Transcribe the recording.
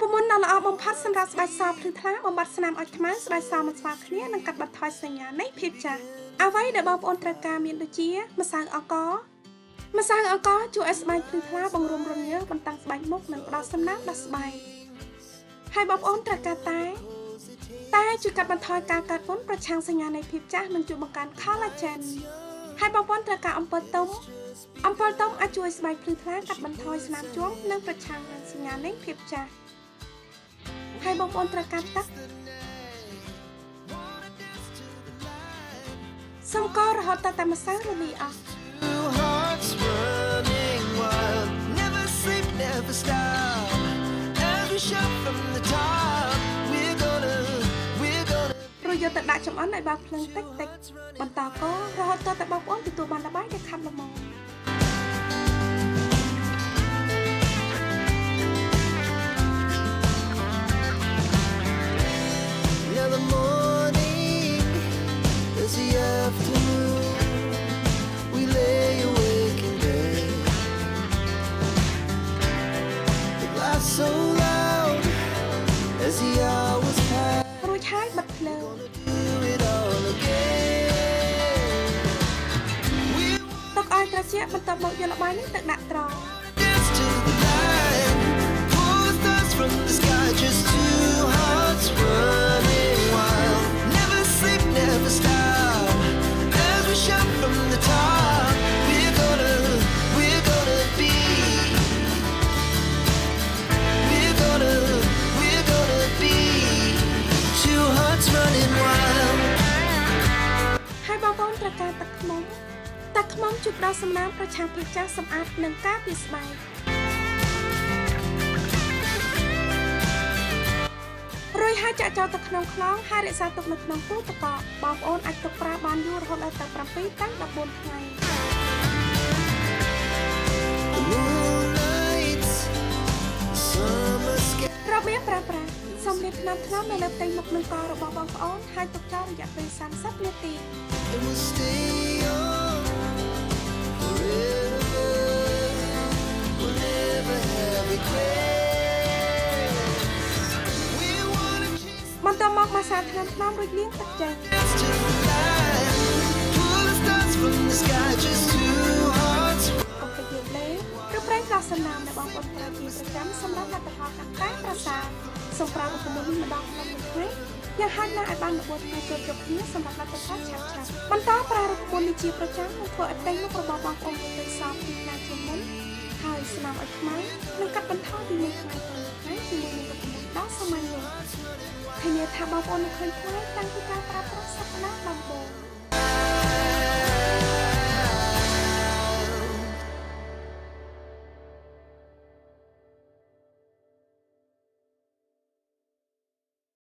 ប្រមុនដល់ល្អបំផាត់សម្រាប់ស្បែកសភ្លឺថ្លាបំបត្តិស្នាមអុចខ្មៅស្បែកសមិនស្មើគ្នានិងកាត់បន្ថយសញ្ញានៃភាពចាស់អ្វីដែលបងប្អូនត្រូវការមានដូចជាម្សៅអង្ករជួយឲ្យស្បែកភ្លឺថ្លាបង្រួមរំញើសបន្តឹងស្បែកមុខនិងផ្ដល់សំណើមដល់ស្បែកហើយបងប្អូនត្រូវការតែជួយកាត់បន្ថយការកើតពុនប្រឆាំងសញ្ញានៃភាពចាស់និងជួយបង្កើន collagen ហើយបងប្អូនត្រូវការអំពិលទុំអាចជួយស្បែកភ្លឺថ្លាកាត់បន្ថយស្នាមជាំនិងប្រឆាំងនឹងសញ្ញានៃភាពចាស់ហើយបងប្អូនត្រូវការទឹកសូមកករហូតតែម្សៅរលាយអស់រួចយកទៅដាក់ចម្អិនឲ្យបើកភ្លើងតិចបន្តកករហូតតែបងប្អូនទទួលបានល្បាយដែលខាប់ល្មមThe morning is the afternoon. We lay awake in bed. The glass so loud as the hours pass. រួចហើយបិទភ្លើង Do it all again. ទុកឲ្យត្រជាក់បន្ទាប់មកយកល្បាយនេះទៅដាក់ត្រង់ Dance to the light. Pull the stars from the sky. Just two hearts running wild. Never sleep, never stop. As we shout from the top, we're gonna be. We're gonna be. Two hearts running wild. ហើយបងប្អូនត្រូវការទឹកខ្មុំជួយផ្ដល់សំណើមប្រឆាំងភាពចាស់សម្អាតនិងការពារស្បែករួចហើយចាក់ចូលទៅក្នុងខ្នងហើយរក្សាទុកនៅក្នុងទូទឹកកកបងប្អូនអាចទុកប្រើបានយូររហូតដល់ទៅ7ទៅ14ថ្ងៃ The moonlight, summer sky. របៀបប្រើប្រាស់សូមលាបថ្នាំនៅលើផ្ទៃមុខនិងករបស់បងប្អូនហើយទុកចោលរយៈពេល30នាទី And we'll stay young forever. We'll never have regrets. We wanna chase បន្តមកម៉ាស្សាថ្នាំរួចលាងទឹកចេញ us to the light. Pull the stars from the sky. Just two hearts. កុំភ្លេចយកលេងឬប្រេងផ្ដល់សំណើមដែលបងប្អូនប្រើជាប្រចាំសម្រាប់លទ្ធផលកាន់តែប្រសើរសូមប្រើប្រព័ន្ធនេះម្ដងក្នុងមួយថ្ងៃយ៉ាងហោចណាស់ឲ្យបាន14ថ្ងៃចូលជប់គ្នាសម្រាប់លទ្ធផលឆាប់បន្តប្រើប្រព័ន្ធនេះជាប្រចាំនឹងធ្វើឲ្យផ្ទៃមុខរបស់បងប្អូនមានសោភ័ណពីណាជាងមុនហើយស្នាមឲ្យខ្មៅនិងកាត់បន្ថយពីមួយថ្ងៃទៅមួយថ្ងៃជាមួយនឹងប្រព័ន្ធដ៏សាមញ្ញនេះធានាថាបងប្អូននឹងឃើញផ្លែតាំងពីការប្រើប្រាស់សប្តាហ៍ដំបូង